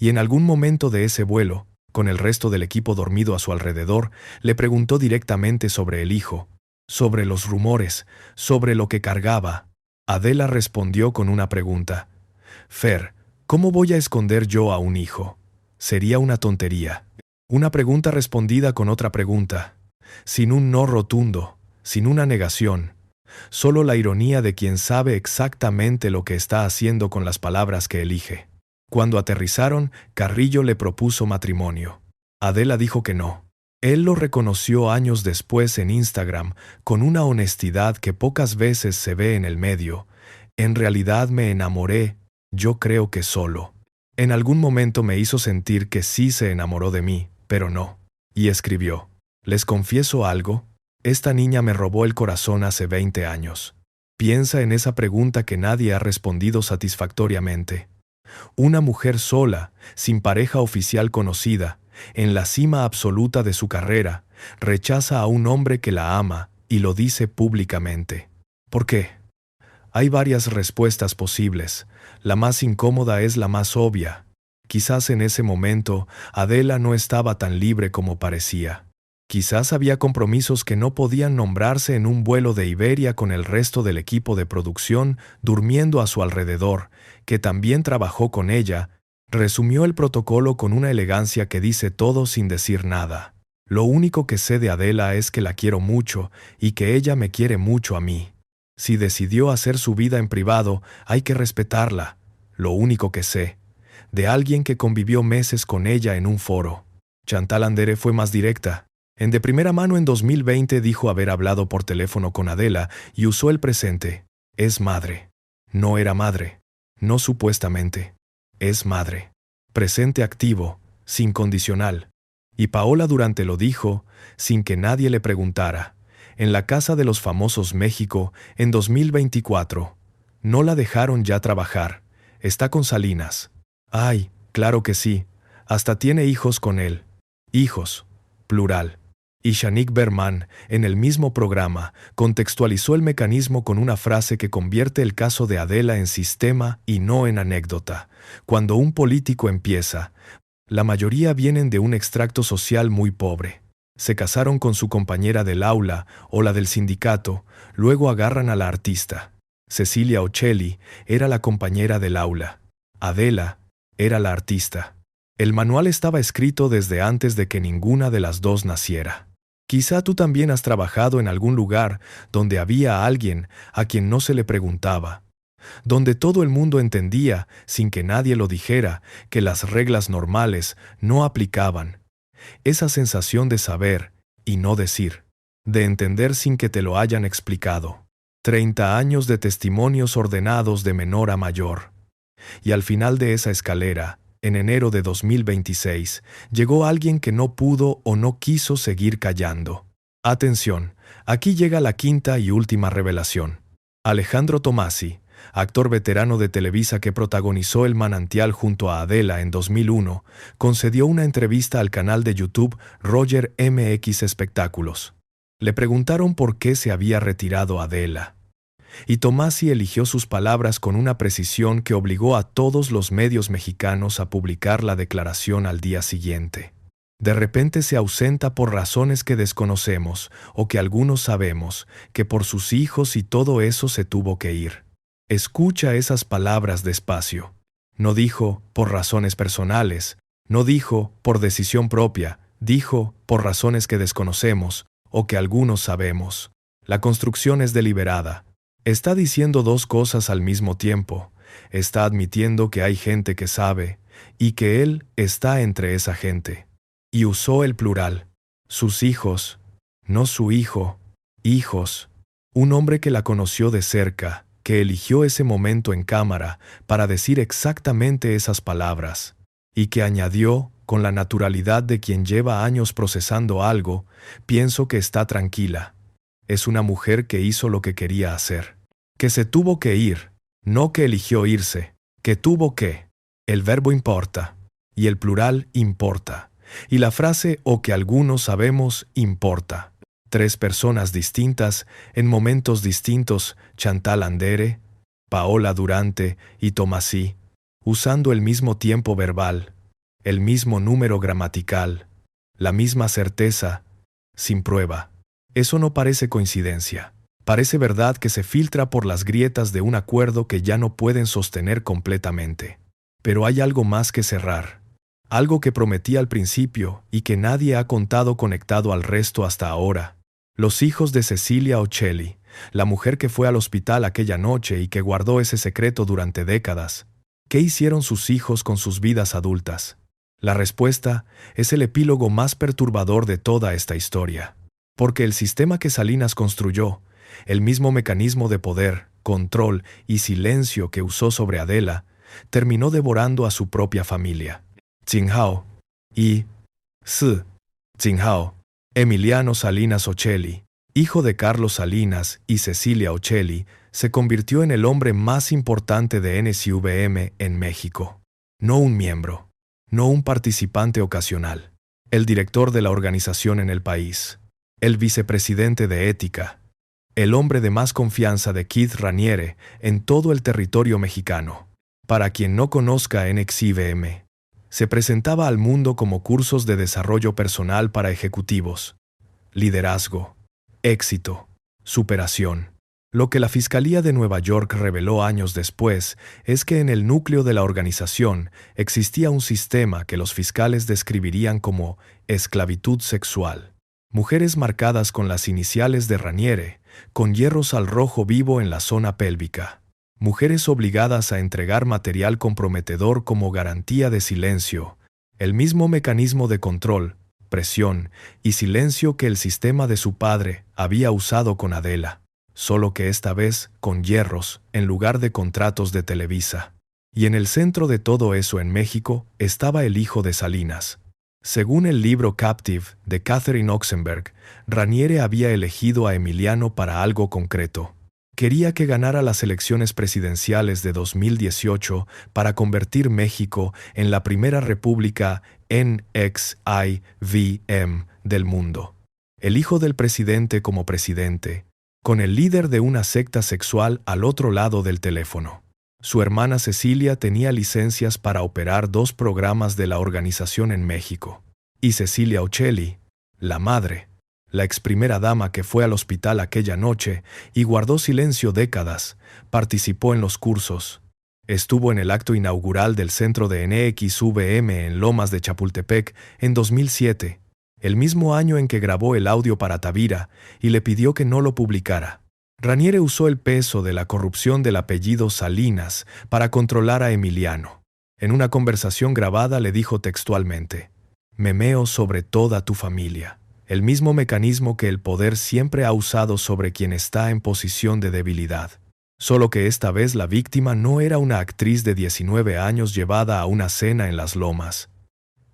y en algún momento de ese vuelo, con el resto del equipo dormido a su alrededor, le preguntó directamente sobre el hijo, sobre los rumores, sobre lo que cargaba. Adela respondió con una pregunta. Fer, ¿cómo voy a esconder yo a un hijo? Sería una tontería. Una pregunta respondida con otra pregunta, sin un no rotundo, sin una negación, solo la ironía de quien sabe exactamente lo que está haciendo con las palabras que elige. Cuando aterrizaron, Carrillo le propuso matrimonio. Adela dijo que no. Él lo reconoció años después en Instagram con una honestidad que pocas veces se ve en el medio. En realidad me enamoré, yo creo que solo. En algún momento me hizo sentir que sí se enamoró de mí, pero no. Y escribió: «Les confieso algo, esta niña me robó el corazón hace 20 años». Piensa en esa pregunta que nadie ha respondido satisfactoriamente. Una mujer sola, sin pareja oficial conocida, en la cima absoluta de su carrera, rechaza a un hombre que la ama y lo dice públicamente. ¿Por qué? Hay varias respuestas posibles. La más incómoda es la más obvia. Quizás en ese momento Adela no estaba tan libre como parecía. Quizás había compromisos que no podían nombrarse en un vuelo de Iberia con el resto del equipo de producción durmiendo a su alrededor, que también trabajó con ella. Resumió el protocolo con una elegancia que dice todo sin decir nada. Lo único que sé de Adela es que la quiero mucho y que ella me quiere mucho a mí. Si decidió hacer su vida en privado, hay que respetarla. Lo único que sé, de alguien que convivió meses con ella en un foro. Chantal Andere fue más directa. De primera mano en 2020 dijo haber hablado por teléfono con Adela y usó el presente. Es madre. No era madre. No supuestamente. Es madre. Presente activo, sin condicional. Y Paola Durante lo dijo, sin que nadie le preguntara, en la Casa de los Famosos México, en 2024. No la dejaron ya trabajar. Está con Salinas. Ay, claro que sí. Hasta tiene hijos con él. Hijos. Plural. Y Shanik Berman, en el mismo programa, contextualizó el mecanismo con una frase que convierte el caso de Adela en sistema y no en anécdota. Cuando un político empieza, la mayoría vienen de un extracto social muy pobre. Se casaron con su compañera del aula o la del sindicato, luego agarran a la artista. Cecilia Ocelli era la compañera del aula. Adela era la artista. El manual estaba escrito desde antes de que ninguna de las dos naciera. Quizá tú también has trabajado en algún lugar donde había alguien a quien no se le preguntaba, donde todo el mundo entendía, sin que nadie lo dijera, que las reglas normales no aplicaban. Esa sensación de saber y no decir, de entender sin que te lo hayan explicado. 30 años de testimonios ordenados de menor a mayor. Y al final de esa escalera, en enero de 2026, llegó alguien que no pudo o no quiso seguir callando. Atención, aquí llega la quinta y última revelación. Alejandro Tommasi, actor veterano de Televisa que protagonizó El Manantial junto a Adela en 2001, concedió una entrevista al canal de YouTube Roger MX Espectáculos. Le preguntaron por qué se había retirado Adela. Y Tommasi eligió sus palabras con una precisión que obligó a todos los medios mexicanos a publicar la declaración al día siguiente. De repente se ausenta por razones que desconocemos o que algunos sabemos, que por sus hijos y todo eso se tuvo que ir. Escucha esas palabras despacio. No dijo por razones personales, no dijo por decisión propia, dijo por razones que desconocemos o que algunos sabemos. La construcción es deliberada. Está diciendo dos cosas al mismo tiempo. Está admitiendo que hay gente que sabe y que él está entre esa gente. Y usó el plural. Sus hijos, no su hijo, hijos. Un hombre que la conoció de cerca, que eligió ese momento en cámara para decir exactamente esas palabras, y que añadió, con la naturalidad de quien lleva años procesando algo, pienso que está tranquila. Es una mujer que hizo lo que quería hacer. Que se tuvo que ir, no que eligió irse, que tuvo que. El verbo importa, y el plural importa, y la frase o que algunos sabemos importa. 3 personas distintas, en momentos distintos, Chantal Andere, Paola Durante y Tommasi, usando el mismo tiempo verbal, el mismo número gramatical, la misma certeza, sin prueba. Eso no parece coincidencia. Parece verdad que se filtra por las grietas de un acuerdo que ya no pueden sostener completamente. Pero hay algo más que cerrar. Algo que prometí al principio y que nadie ha contado conectado al resto hasta ahora. Los hijos de Cecilia Ocelli, la mujer que fue al hospital aquella noche y que guardó ese secreto durante décadas. ¿Qué hicieron sus hijos con sus vidas adultas? La respuesta es el epílogo más perturbador de toda esta historia. Porque el sistema que Salinas construyó, el mismo mecanismo de poder, control y silencio que usó sobre Adela, terminó devorando a su propia familia. Tsinghao y Tsinghao, Emiliano Salinas Ocelli, hijo de Carlos Salinas y Cecilia Ocelli, se convirtió en el hombre más importante de NSVM en México. No un miembro, no un participante ocasional, el director de la organización en el país, el vicepresidente de ética, el hombre de más confianza de Keith Raniere en todo el territorio mexicano. Para quien no conozca NXIVM, se presentaba al mundo como cursos de desarrollo personal para ejecutivos, liderazgo, éxito, superación. Lo que la Fiscalía de Nueva York reveló años después es que en el núcleo de la organización existía un sistema que los fiscales describirían como esclavitud sexual. Mujeres marcadas con las iniciales de Raniere, con hierros al rojo vivo en la zona pélvica. Mujeres obligadas a entregar material comprometedor como garantía de silencio, el mismo mecanismo de control, presión y silencio que el sistema de su padre había usado con Adela, solo que esta vez con hierros en lugar de contratos de Televisa. Y en el centro de todo eso en México estaba el hijo de Salinas. Según el libro Captive de Catherine Oxenberg, Raniere había elegido a Emiliano para algo concreto. Quería que ganara las elecciones presidenciales de 2018 para convertir México en la primera república NXIVM del mundo. El hijo del presidente como presidente, con el líder de una secta sexual al otro lado del teléfono. Su hermana Cecilia tenía licencias para operar 2 programas de la organización en México. Y Cecilia Ocelli, la madre, la ex primera dama que fue al hospital aquella noche y guardó silencio décadas, participó en los cursos. Estuvo en el acto inaugural del centro de NXVM en Lomas de Chapultepec en 2007, el mismo año en que grabó el audio para Tavira y le pidió que no lo publicara. Raniere usó el peso de la corrupción del apellido Salinas para controlar a Emiliano. En una conversación grabada le dijo textualmente: «Me meo sobre toda tu familia». El mismo mecanismo que el poder siempre ha usado sobre quien está en posición de debilidad. Solo que esta vez la víctima no era una actriz de 19 años llevada a una cena en las Lomas.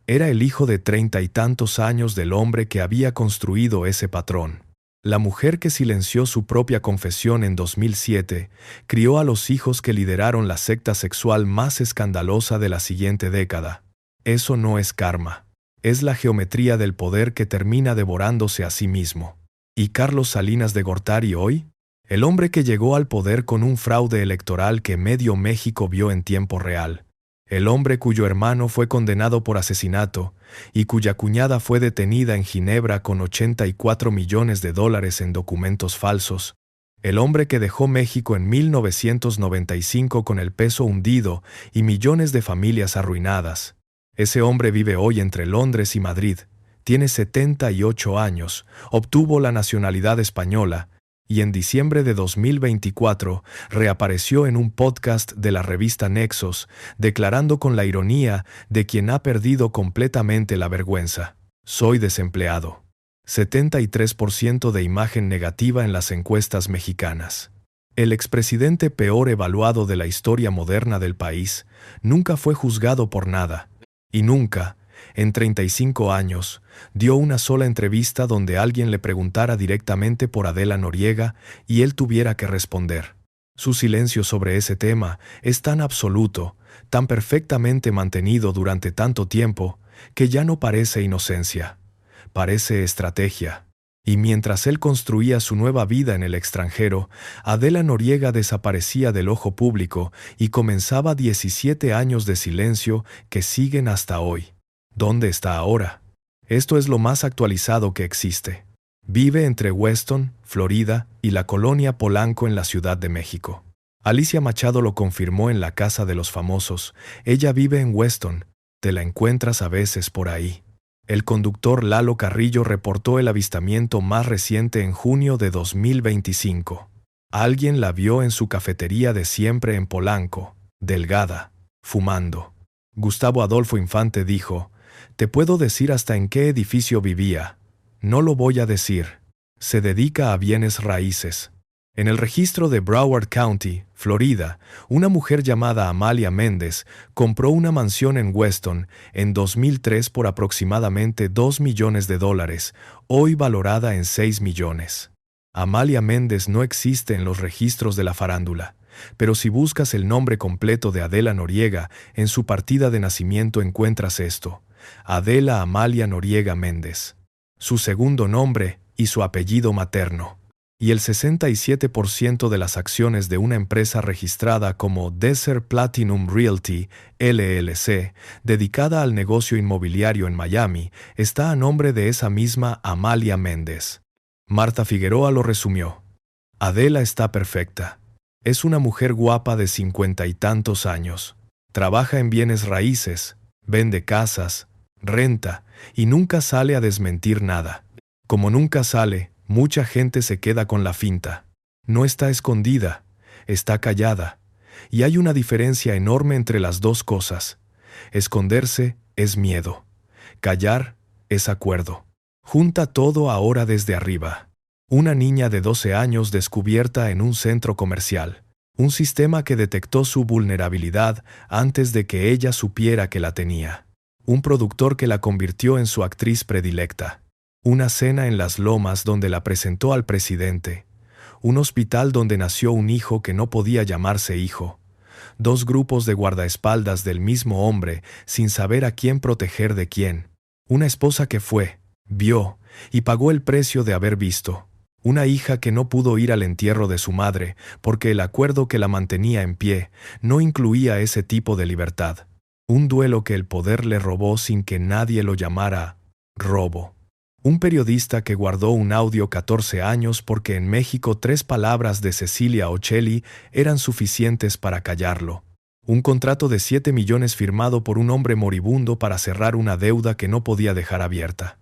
Era el hijo de 30 y tantos años del hombre que había construido ese patrón. La mujer que silenció su propia confesión en 2007 crió a los hijos que lideraron la secta sexual más escandalosa de la siguiente década. Eso no es karma. Es la geometría del poder que termina devorándose a sí mismo. ¿Y Carlos Salinas de Gortari hoy? El hombre que llegó al poder con un fraude electoral que medio México vio en tiempo real. El hombre cuyo hermano fue condenado por asesinato y cuya cuñada fue detenida en Ginebra con $84 millones en documentos falsos. El hombre que dejó México en 1995 con el peso hundido y millones de familias arruinadas. Ese hombre vive hoy entre Londres y Madrid, tiene 78 años, obtuvo la nacionalidad española y en diciembre de 2024 reapareció en un podcast de la revista Nexos, declarando con la ironía de quien ha perdido completamente la vergüenza: «Soy desempleado». 73% de imagen negativa en las encuestas mexicanas. El expresidente peor evaluado de la historia moderna del país nunca fue juzgado por nada. Y nunca, en 35 años, dio una sola entrevista donde alguien le preguntara directamente por Adela Noriega y él tuviera que responder. Su silencio sobre ese tema es tan absoluto, tan perfectamente mantenido durante tanto tiempo, que ya no parece inocencia, parece estrategia. Y mientras él construía su nueva vida en el extranjero, Adela Noriega desaparecía del ojo público y comenzaba 17 años de silencio que siguen hasta hoy. ¿Dónde está ahora? Esto es lo más actualizado que existe. Vive entre Weston, Florida, y la colonia Polanco en la Ciudad de México. Alicia Machado lo confirmó en la Casa de los Famosos. Ella vive en Weston. Te la encuentras a veces por ahí. El conductor Lalo Carrillo reportó el avistamiento más reciente en junio de 2025. Alguien la vio en su cafetería de siempre en Polanco, delgada, fumando. Gustavo Adolfo Infante dijo: «Te puedo decir hasta en qué edificio vivía. No lo voy a decir. Se dedica a bienes raíces». En el registro de Broward County, Florida, una mujer llamada Amalia Méndez compró una mansión en Weston en 2003 por aproximadamente $2 millones, hoy valorada en $6 millones. Amalia Méndez no existe en los registros de la farándula, pero si buscas el nombre completo de Adela Noriega, en su partida de nacimiento encuentras esto: Adela Amalia Noriega Méndez. Su segundo nombre y su apellido materno. Y el 67% de las acciones de una empresa registrada como Desert Platinum Realty, LLC, dedicada al negocio inmobiliario en Miami, está a nombre de esa misma Amalia Méndez. Marta Figueroa lo resumió: Adela está perfecta. Es una mujer guapa de 50 y tantos años. Trabaja en bienes raíces, vende casas, renta, y nunca sale a desmentir nada. Como nunca sale, mucha gente se queda con la finta. No está escondida, está callada. Y hay una diferencia enorme entre las dos cosas. Esconderse es miedo. Callar es acuerdo. Junta todo ahora desde arriba. Una niña de 12 años descubierta en un centro comercial. Un sistema que detectó su vulnerabilidad antes de que ella supiera que la tenía. Un productor que la convirtió en su actriz predilecta. Una cena en Las Lomas donde la presentó al presidente. Un hospital donde nació un hijo que no podía llamarse hijo. 2 grupos de guardaespaldas del mismo hombre sin saber a quién proteger de quién. Una esposa que fue, vio y pagó el precio de haber visto. Una hija que no pudo ir al entierro de su madre porque el acuerdo que la mantenía en pie no incluía ese tipo de libertad. Un duelo que el poder le robó sin que nadie lo llamara robo. Un periodista que guardó un audio 14 años porque en México 3 palabras de Cecilia Ocelli eran suficientes para callarlo. Un contrato de 7 millones firmado por un hombre moribundo para cerrar una deuda que no podía dejar abierta.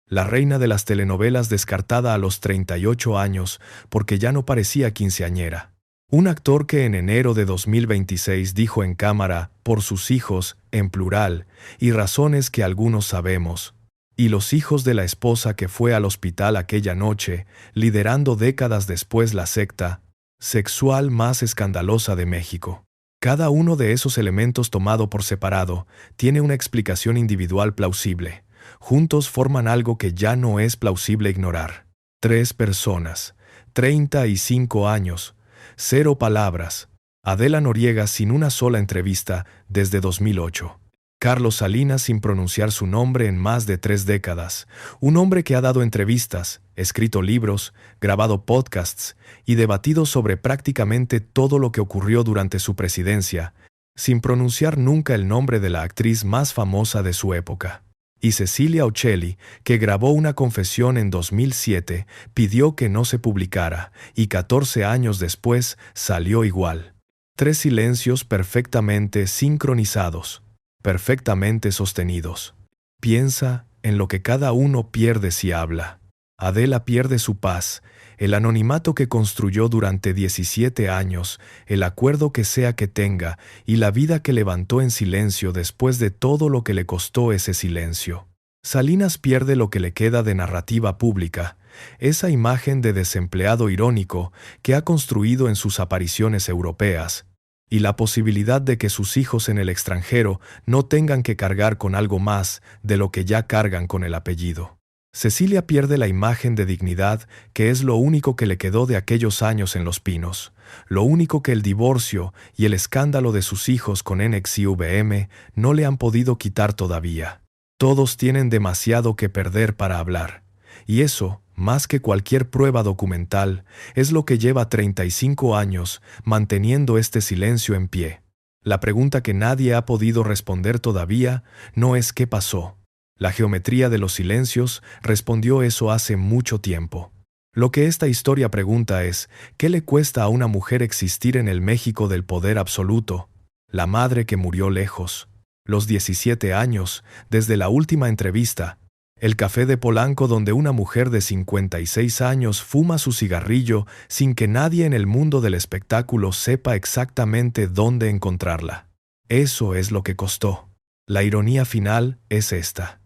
La reina de las telenovelas descartada a los 38 años porque ya no parecía quinceañera. Un actor que en enero de 2026 dijo en cámara, por sus hijos, en plural, y razones que algunos sabemos. Y los hijos de la esposa que fue al hospital aquella noche, liderando décadas después la secta sexual más escandalosa de México. Cada uno de esos elementos tomado por separado tiene una explicación individual plausible. Juntos forman algo que ya no es plausible ignorar. 3 personas, 35 años, 0 palabras. Adela Noriega sin una sola entrevista desde 2008. Carlos Salinas sin pronunciar su nombre en más de 3 décadas. Un hombre que ha dado entrevistas, escrito libros, grabado podcasts y debatido sobre prácticamente todo lo que ocurrió durante su presidencia, sin pronunciar nunca el nombre de la actriz más famosa de su época. Y Cecilia Ocelli, que grabó una confesión en 2007, pidió que no se publicara, y 14 años después salió igual. 3 silencios perfectamente sincronizados. Perfectamente sostenidos. Piensa en lo que cada uno pierde si habla. Adela pierde su paz, el anonimato que construyó durante 17 años, el acuerdo que sea que tenga y la vida que levantó en silencio después de todo lo que le costó ese silencio. Salinas pierde lo que le queda de narrativa pública, esa imagen de desempleado irónico que ha construido en sus apariciones europeas, y la posibilidad de que sus hijos en el extranjero no tengan que cargar con algo más de lo que ya cargan con el apellido. Cecilia pierde la imagen de dignidad que es lo único que le quedó de aquellos años en Los Pinos, lo único que el divorcio y el escándalo de sus hijos con NXIVM no le han podido quitar todavía. Todos tienen demasiado que perder para hablar, y eso, más que cualquier prueba documental, es lo que lleva 35 años manteniendo este silencio en pie. La pregunta que nadie ha podido responder todavía no es qué pasó, La geometría de los silencios respondió eso hace mucho tiempo. Lo que esta historia pregunta es, ¿qué le cuesta a una mujer existir en el México del poder absoluto? La madre que murió lejos. Los 17 años, desde la última entrevista. El café de Polanco donde una mujer de 56 años fuma su cigarrillo sin que nadie en el mundo del espectáculo sepa exactamente dónde encontrarla. Eso es lo que costó. La ironía final es esta.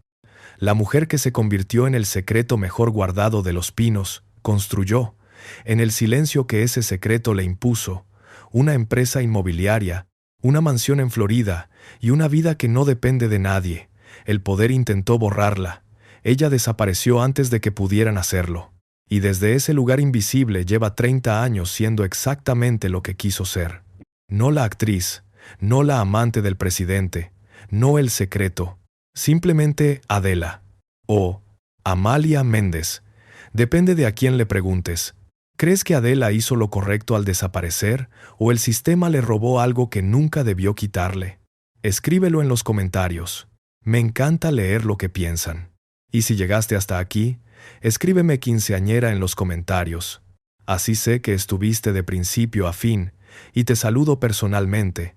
La mujer que se convirtió en el secreto mejor guardado de Los Pinos, construyó, en el silencio que ese secreto le impuso, una empresa inmobiliaria, una mansión en Florida y una vida que no depende de nadie. El poder intentó borrarla. Ella desapareció antes de que pudieran hacerlo. Y desde ese lugar invisible lleva 30 años siendo exactamente lo que quiso ser. No la actriz, no la amante del presidente, no el secreto. Simplemente Adela. O Amalia Méndez. Depende de a quién le preguntes. ¿Crees que Adela hizo lo correcto al desaparecer o el sistema le robó algo que nunca debió quitarle? Escríbelo en los comentarios. Me encanta leer lo que piensan. Y si llegaste hasta aquí, escríbeme quinceañera en los comentarios. Así sé que estuviste de principio a fin y te saludo personalmente.